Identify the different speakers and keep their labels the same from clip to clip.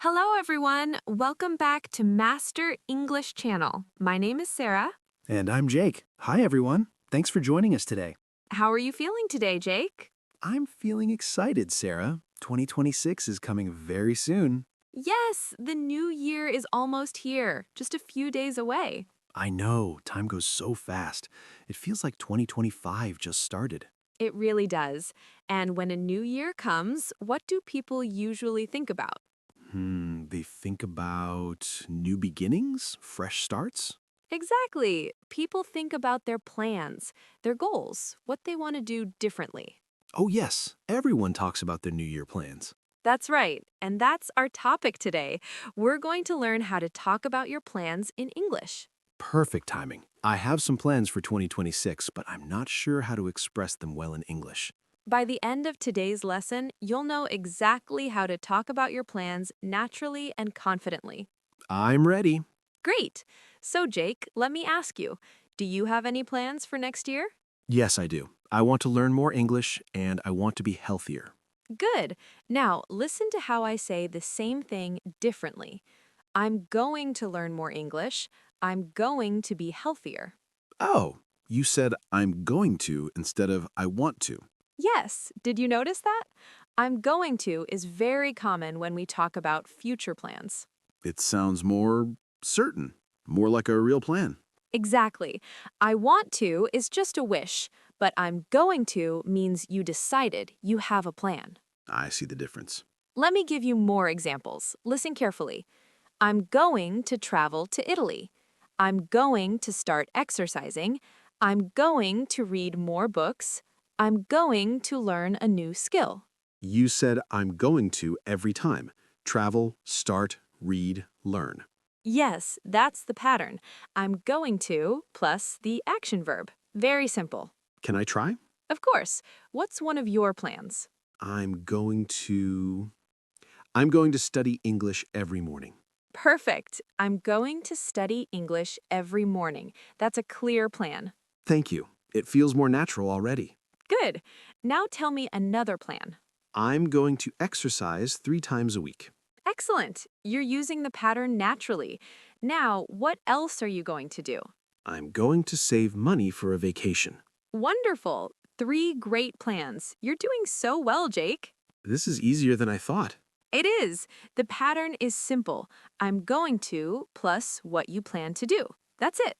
Speaker 1: Hello, everyone. Welcome back to Master English Channel. My name is Sarah.
Speaker 2: And I'm Jake. Hi, everyone. Thanks for joining us today.
Speaker 1: How are you feeling today, Jake?
Speaker 2: I'm feeling excited, Sarah. 2026 is coming very soon.
Speaker 1: Yes, the new year is almost here, just a few days away.
Speaker 2: I know, time goes so fast. It feels like 2025 just started.
Speaker 1: It really does. And when a new year comes, what do people usually think about?
Speaker 2: They think about new beginnings, fresh starts?
Speaker 1: Exactly. People think about their plans, their goals, what they want to do differently.
Speaker 2: Oh, yes, everyone talks about their New Year plans.
Speaker 1: That's right. And that's our topic today. We're going to learn how to talk about your plans in English.
Speaker 2: Perfect timing. I have some plans for 2026, but I'm not sure how to express them well in English.
Speaker 1: By the end of today's lesson, you'll know exactly how to talk about your plans naturally and confidently.
Speaker 2: I'm ready.
Speaker 1: Great! So, Jake, let me ask you, do you have any plans for next year?
Speaker 2: Yes, I do. I want to learn more English and I want to be healthier.
Speaker 1: Good! Now, listen to how I say the same thing differently. I'm going to learn more English. I'm going to be healthier.
Speaker 2: Oh, you said I'm going to instead of I want to.
Speaker 1: Yes, did you notice that? I'm going to is very common when we talk about future plans.
Speaker 2: It sounds more certain, more like a real plan.
Speaker 1: Exactly. I want to is just a wish, but I'm going to means you decided, you have a plan.
Speaker 2: I see the difference.
Speaker 1: Let me give you more examples. Listen carefully. I'm going to travel to Italy. I'm going to start exercising. I'm going to read more books. I'm going to learn a new skill.
Speaker 2: You said I'm going to every time. Travel, start, read, learn.
Speaker 1: Yes, that's the pattern. I'm going to plus the action verb. Very simple.
Speaker 2: Can I try?
Speaker 1: Of course. What's one of your plans?
Speaker 2: I'm going to I'm going to study English every morning.
Speaker 1: Perfect. I'm going to study English every morning. That's a clear plan.
Speaker 2: Thank you. It feels more natural already.
Speaker 1: Good. Now tell me another plan.
Speaker 2: I'm going to exercise 3 times a week.
Speaker 1: Excellent. You're using the pattern naturally. Now, what else are you going to do?
Speaker 2: I'm going to save money for a vacation.
Speaker 1: Wonderful. 3 great plans. You're doing so well, Jake.
Speaker 2: This is easier than I thought.
Speaker 1: It is. The pattern is simple. I'm going to plus what you plan to do. That's it.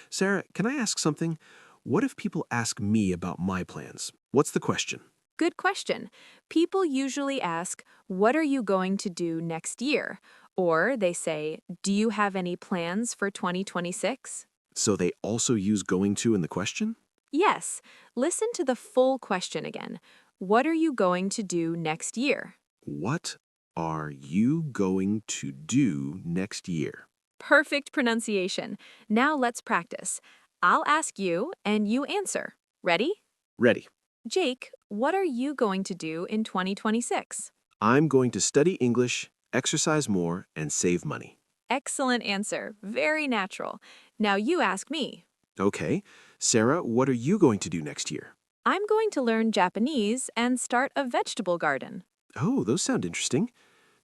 Speaker 2: Sarah, can I ask something? What if people ask me about my plans? What's the question?
Speaker 1: Good question. People usually ask, what are you going to do next year? Or they say, do you have any plans for 2026?
Speaker 2: So they also use going to in the question?
Speaker 1: Yes. Listen to the full question again. What are you going to do next year?
Speaker 2: What are you going to do next year?
Speaker 1: Perfect pronunciation. Now let's practice. I'll ask you and you answer. Ready?
Speaker 2: Ready.
Speaker 1: Jake, what are you going to do in 2026?
Speaker 2: I'm going to study English, exercise more, and save money.
Speaker 1: Excellent answer. Very natural. Now you ask me.
Speaker 2: Okay. Sarah, what are you going to do next year?
Speaker 1: I'm going to learn Japanese and start a vegetable garden.
Speaker 2: Oh, those sound interesting.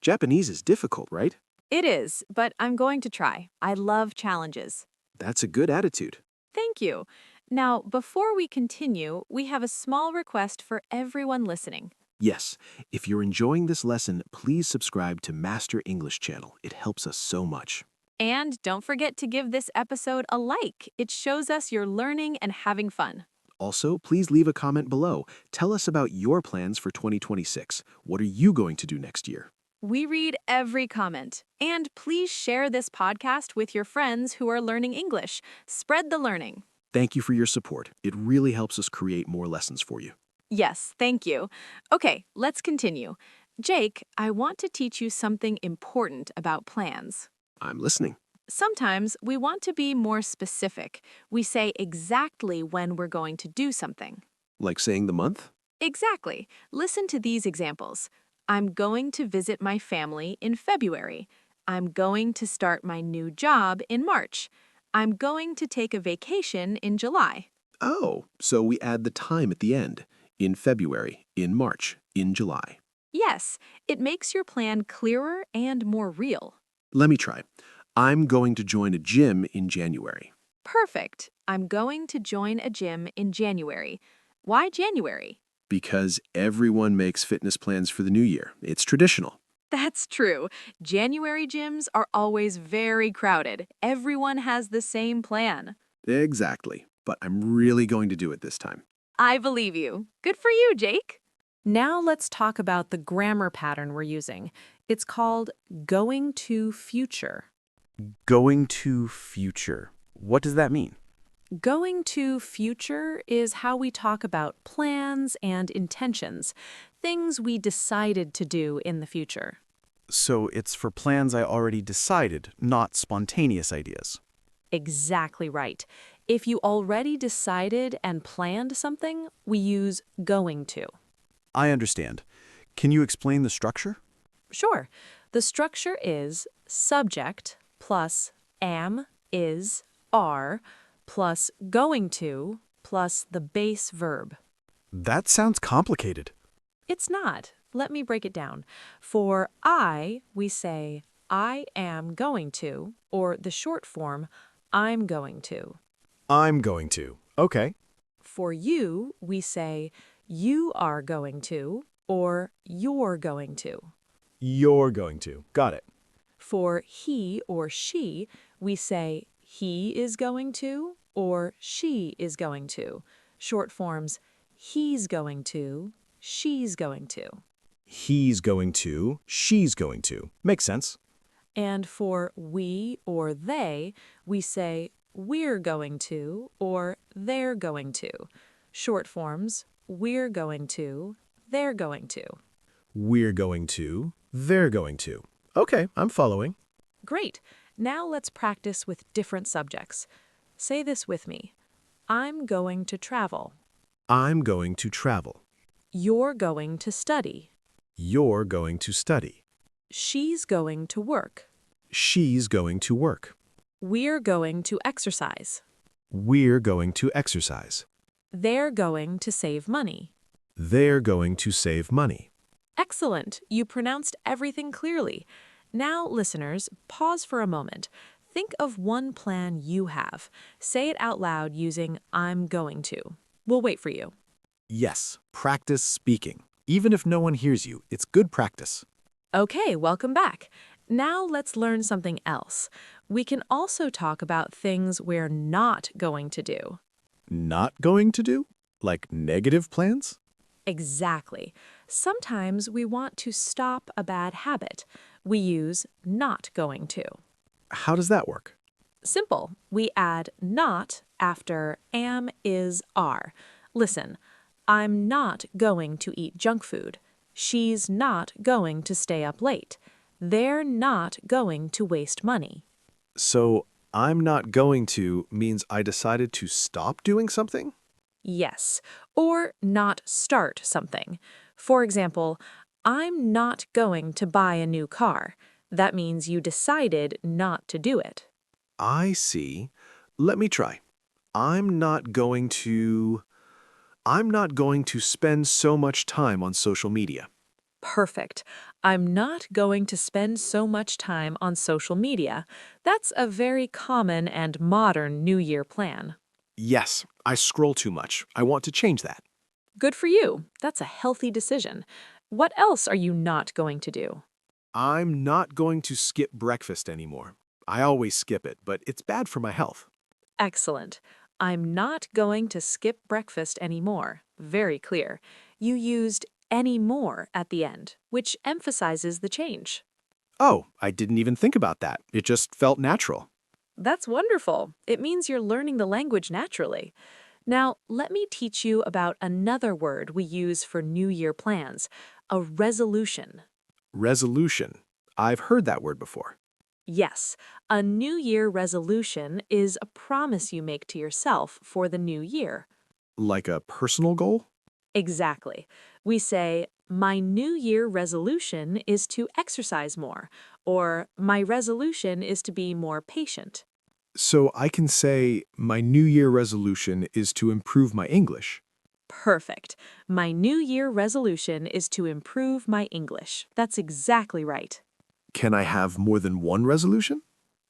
Speaker 2: Japanese is difficult, right?
Speaker 1: It is, but I'm going to try. I love challenges.
Speaker 2: That's a good attitude.
Speaker 1: Thank you. Now, before we continue, we have a small request for everyone listening.
Speaker 2: Yes, if you're enjoying this lesson, please subscribe to Master English Channel. It helps us so much.
Speaker 1: And don't forget to give this episode a like. It shows us you're learning and having fun.
Speaker 2: Also, please leave a comment below. Tell us about your plans for 2026. What are you going to do next year?
Speaker 1: We read every comment. And please share this podcast with your friends who are learning English. Spread the learning.
Speaker 2: Thank you for your support. It really helps us create more lessons for you.
Speaker 1: Yes, thank you. Okay, let's continue. Jake, I want to teach you something important about plans.
Speaker 2: I'm listening.
Speaker 1: Sometimes we want to be more specific. We say exactly when we're going to do something.
Speaker 2: Like saying the month?
Speaker 1: Exactly. Listen to these examples. I'm going to visit my family in February. I'm going to start my new job in March. I'm going to take a vacation in July.
Speaker 2: Oh, so we add the time at the end. In February, in March, in July.
Speaker 1: Yes, it makes your plan clearer and more real.
Speaker 2: Let me try. I'm going to join a gym in January.
Speaker 1: Perfect. I'm going to join a gym in January. Why January?
Speaker 2: Because everyone makes fitness plans for the new year. It's traditional.
Speaker 1: That's true. January gyms are always very crowded. Everyone has the same plan.
Speaker 2: Exactly. But I'm really going to do it this time.
Speaker 1: I believe you. Good for you, Jake.
Speaker 3: Now let's talk about the grammar pattern we're using. It's called going to future.
Speaker 4: Going to future. What does that mean?
Speaker 3: Going to future is how we talk about plans and intentions, things we decided to do in the future.
Speaker 4: So it's for plans I already decided, not spontaneous ideas.
Speaker 3: Exactly right. If you already decided and planned something, we use going to.
Speaker 4: I understand. Can you explain the structure?
Speaker 3: Sure. The structure is subject plus am, is, are, plus going to, plus the base verb.
Speaker 4: That sounds complicated.
Speaker 3: It's not. Let me break it down. For I, we say I am going to, or the short form, I'm going to.
Speaker 4: I'm going to. Okay.
Speaker 3: For you, we say you are going to, or you're going to.
Speaker 4: You're going to. Got it.
Speaker 3: For he or she, we say he is going to or she is going to. Short forms, he's going to, she's going to.
Speaker 4: He's going to. She's going to. Makes sense.
Speaker 3: And for we or they, we say we're going to or they're going to. Short forms, we're going to, they're going to.
Speaker 4: We're going to. They're going to. Okay, I'm following.
Speaker 3: Great. Now let's practice with different subjects. Say this with me. I'm going to travel.
Speaker 2: I'm going to travel.
Speaker 3: You're going to study.
Speaker 2: You're going to study.
Speaker 3: She's going to work.
Speaker 2: She's going to work.
Speaker 3: We're going to exercise.
Speaker 2: We're going to exercise.
Speaker 3: They're going to save money.
Speaker 2: They're going to save money.
Speaker 3: Excellent. You pronounced everything clearly. Now, listeners, pause for a moment. Think of one plan you have. Say it out loud using I'm going to. We'll wait for you.
Speaker 4: Yes, practice speaking. Even if no one hears you, it's good practice.
Speaker 3: Okay, welcome back. Now let's learn something else. We can also talk about things we're not going to do.
Speaker 4: Not going to do? Like negative plans?
Speaker 3: Exactly. Sometimes we want to stop a bad habit. We use not going to.
Speaker 4: How does that work?
Speaker 3: Simple. We add not after am, is, are. Listen, I'm not going to eat junk food. She's not going to stay up late. They're not going to waste money.
Speaker 2: So, I'm not going to means I decided to stop doing something?
Speaker 3: Yes, or not start something. For example, I'm not going to buy a new car. That means you decided not to do it.
Speaker 2: I see. Let me try. I'm not going to... I'm not going to spend so much time on social media.
Speaker 3: Perfect. I'm not going to spend so much time on social media. That's a very common and modern New Year plan.
Speaker 2: Yes, I scroll too much. I want to change that.
Speaker 3: Good for you. That's a healthy decision. What else are you not going to do?
Speaker 2: I'm not going to skip breakfast anymore. I always skip it, but it's bad for my health.
Speaker 3: Excellent. I'm not going to skip breakfast anymore. Very clear. You used any more at the end, which emphasizes the change.
Speaker 2: Oh, I didn't even think about that. It just felt natural.
Speaker 3: That's wonderful. It means you're learning the language naturally. Now, let me teach you about another word we use for New Year plans, a resolution.
Speaker 2: Resolution. I've heard that word before.
Speaker 3: Yes, a New Year resolution is a promise you make to yourself for the new year.
Speaker 2: Like a personal goal?
Speaker 3: Exactly. We say, my New Year resolution is to exercise more, or my resolution is to be more patient.
Speaker 2: So I can say my New Year resolution is to improve my English.
Speaker 3: Perfect. My New Year resolution is to improve my English. That's exactly right.
Speaker 2: Can I have more than one resolution?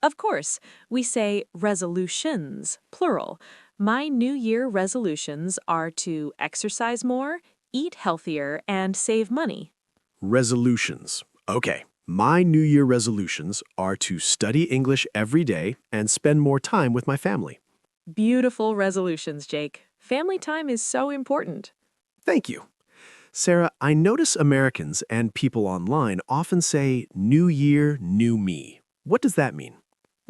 Speaker 3: Of course, we say resolutions, plural. My New Year resolutions are to exercise more, eat healthier, and save money.
Speaker 2: Resolutions. Okay. My New Year resolutions are to study English every day and spend more time with my family.
Speaker 3: Beautiful resolutions, Jake. Family time is so important.
Speaker 2: Thank you. Sarah, I notice Americans and people online often say, New Year, New Me. What does that mean?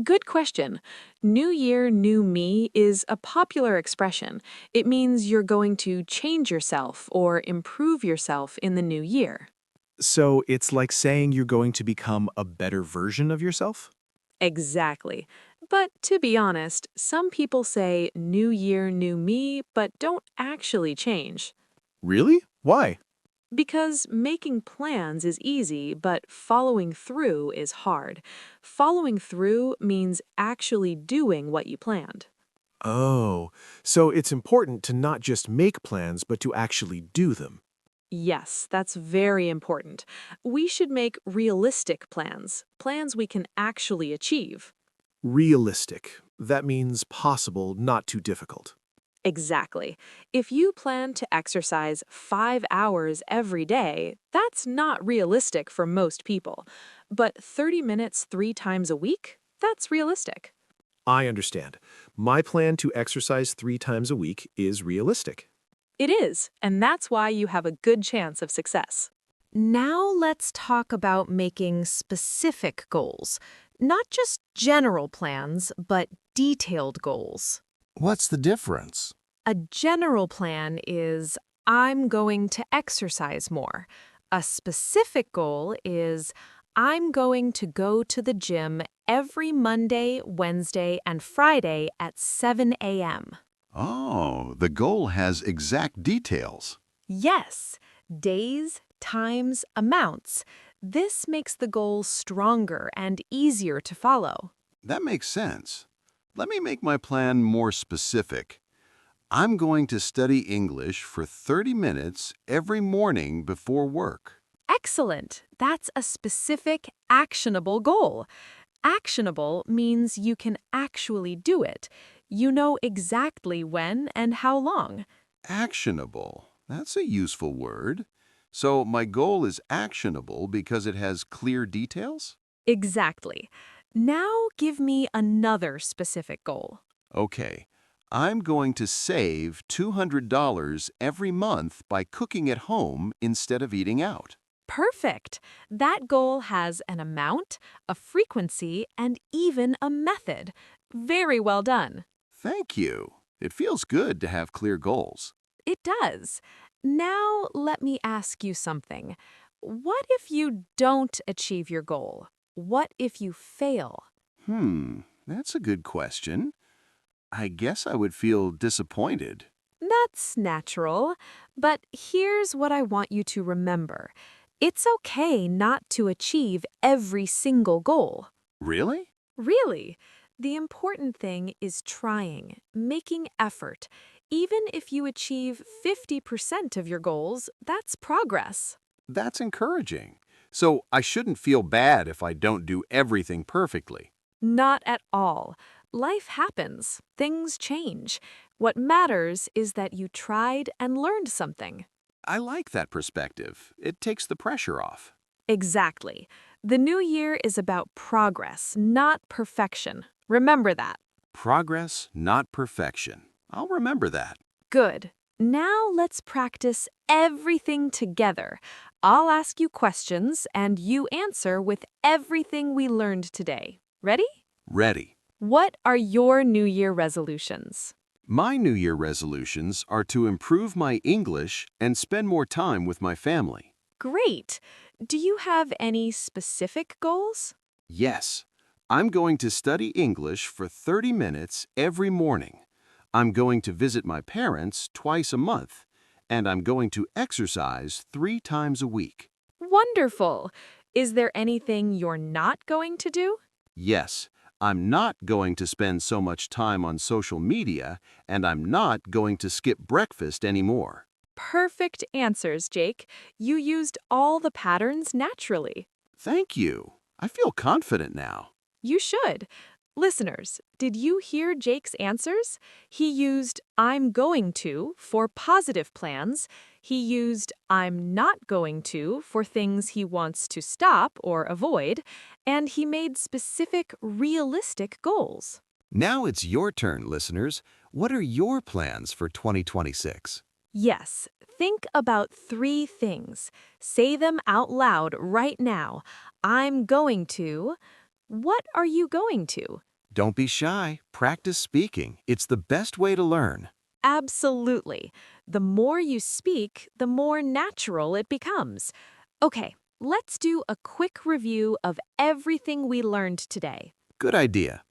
Speaker 3: Good question. New Year, New Me is a popular expression. It means you're going to change yourself or improve yourself in the new year.
Speaker 2: So it's like saying you're going to become a better version of yourself?
Speaker 3: Exactly. But to be honest, some people say New Year, New Me, but don't actually change.
Speaker 2: Really? Why?
Speaker 3: Because making plans is easy, but following through is hard. Following through means actually doing what you planned.
Speaker 2: Oh, so it's important to not just make plans, but to actually do them.
Speaker 3: Yes, that's very important. We should make realistic plans, plans we can actually achieve.
Speaker 2: Realistic. That means possible, not too difficult.
Speaker 3: Exactly. If you plan to exercise 5 hours every day, that's not realistic for most people. But 30 minutes 3 times a week? That's realistic.
Speaker 2: I understand. My plan to exercise 3 times a week is realistic.
Speaker 3: It is, and that's why you have a good chance of success.
Speaker 1: Now let's talk about making specific goals. Not just general plans, but detailed goals.
Speaker 5: What's the difference?
Speaker 1: A general plan is, I'm going to exercise more. A specific goal is, I'm going to go to the gym every Monday, Wednesday, and Friday at 7 a.m.
Speaker 5: Oh, the goal has exact details.
Speaker 1: Yes, days, times, amounts. This makes the goal stronger and easier to follow.
Speaker 5: That makes sense. Let me make my plan more specific. I'm going to study English for 30 minutes every morning before work.
Speaker 1: Excellent. That's a specific, actionable goal. Actionable means you can actually do it. You know exactly when and how long.
Speaker 5: Actionable. That's a useful word. So my goal is actionable because it has clear details?
Speaker 1: Exactly. Now give me another specific goal.
Speaker 5: Okay. I'm going to save $200 every month by cooking at home instead of eating out.
Speaker 1: Perfect. That goal has an amount, a frequency, and even a method. Very well done.
Speaker 5: Thank you. It feels good to have clear goals.
Speaker 1: It does. Now let me ask you something. What if you don't achieve your goal? What if you fail?
Speaker 5: That's a good question. I guess I would feel disappointed.
Speaker 1: That's natural, but here's what I want you to remember. It's okay not to achieve every single goal.
Speaker 5: Really?
Speaker 1: Really, the important thing is trying, making effort. Even if you achieve 50% of your goals, that's progress.
Speaker 5: That's encouraging. So I shouldn't feel bad if I don't do everything perfectly.
Speaker 1: Not at all. Life happens. Things change. What matters is that you tried and learned something.
Speaker 5: I like that perspective. It takes the pressure off.
Speaker 1: Exactly. The new year is about progress, not perfection. Remember that.
Speaker 5: Progress, not perfection. I'll remember that.
Speaker 1: Good. Now let's practice everything together. I'll ask you questions and you answer with everything we learned today. Ready?
Speaker 5: Ready.
Speaker 1: What are your New Year resolutions?
Speaker 5: My New Year resolutions are to improve my English and spend more time with my family.
Speaker 1: Great. Do you have any specific goals?
Speaker 5: Yes, I'm going to study English for 30 minutes every morning. I'm going to visit my parents twice a month, and I'm going to exercise 3 times a week.
Speaker 1: Wonderful. Is there anything you're not going to do?
Speaker 5: Yes, I'm not going to spend so much time on social media, and I'm not going to skip breakfast anymore.
Speaker 1: Perfect answers, Jake. You used all the patterns naturally.
Speaker 5: Thank you. I feel confident now.
Speaker 1: You should. Listeners, did you hear Jake's answers? He used I'm going to for positive plans. He used I'm not going to for things he wants to stop or avoid. And he made specific, realistic goals.
Speaker 5: Now it's your turn, listeners. What are your plans for 2026?
Speaker 1: Yes, think about 3 things. Say them out loud right now. I'm going to. What are you going to?
Speaker 5: Don't be shy. Practice speaking. It's the best way to learn.
Speaker 1: Absolutely. The more you speak, the more natural it becomes. Okay, let's do a quick review of everything we learned today.
Speaker 5: Good idea.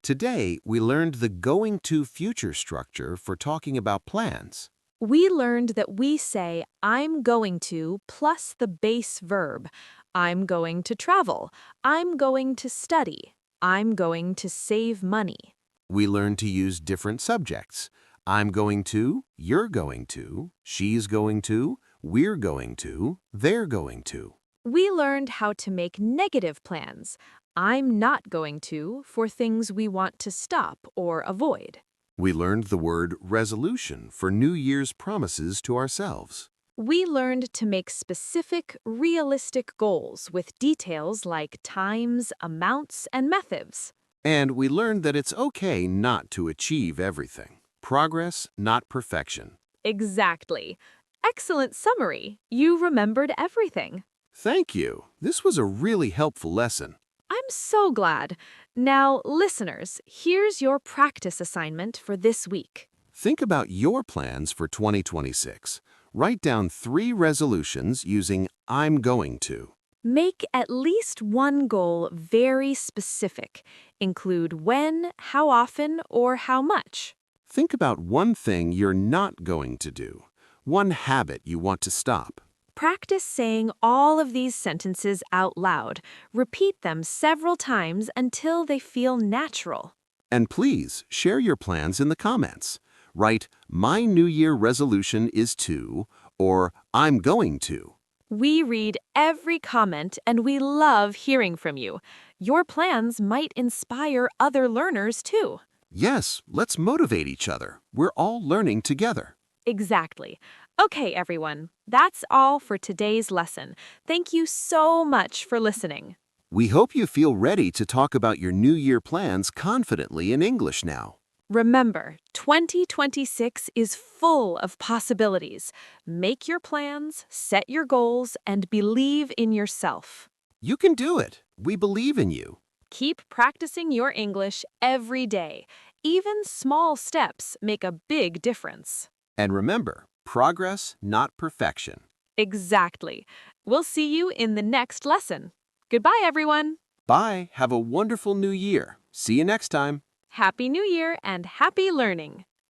Speaker 5: Today, we learned the going to future structure for talking about plans.
Speaker 1: We learned that we say I'm going to plus the base verb. I'm going to travel. I'm going to study. I'm going to save money.
Speaker 5: We learned to use different subjects. I'm going to, you're going to, she's going to, we're going to, they're going to.
Speaker 1: We learned how to make negative plans. I'm not going to for things we want to stop or avoid.
Speaker 5: We learned the word resolution for New Year's promises to ourselves.
Speaker 1: We learned to make specific, realistic goals with details like times, amounts, and methods.
Speaker 5: And we learned that it's okay not to achieve everything. Progress, not perfection.
Speaker 1: Exactly. Excellent summary. You remembered everything.
Speaker 5: Thank you. This was a really helpful lesson.
Speaker 1: I'm so glad. Now, listeners, here's your practice assignment for this week.
Speaker 5: Think about your plans for 2026. Write down 3 resolutions using I'm going to.
Speaker 1: Make at least one goal very specific. Include when, how often, or how much.
Speaker 5: Think about one thing you're not going to do, one habit you want to stop.
Speaker 1: Practice saying all of these sentences out loud. Repeat them several times until they feel natural.
Speaker 5: And please share your plans in the comments. Write, my New Year resolution is to, or I'm going to.
Speaker 1: We read every comment and we love hearing from you. Your plans might inspire other learners too.
Speaker 5: Yes, let's motivate each other. We're all learning together.
Speaker 1: Exactly. Okay, everyone. That's all for today's lesson. Thank you so much for listening.
Speaker 5: We hope you feel ready to talk about your New Year plans confidently in English now.
Speaker 1: Remember, 2026 is full of possibilities. Make your plans, set your goals, and believe in yourself.
Speaker 5: You can do it. We believe in you.
Speaker 1: Keep practicing your English every day. Even small steps make a big difference.
Speaker 5: And remember, progress, not perfection.
Speaker 1: Exactly. We'll see you in the next lesson. Goodbye, everyone.
Speaker 5: Bye. Have a wonderful new year. See you next time.
Speaker 1: Happy New Year and happy learning.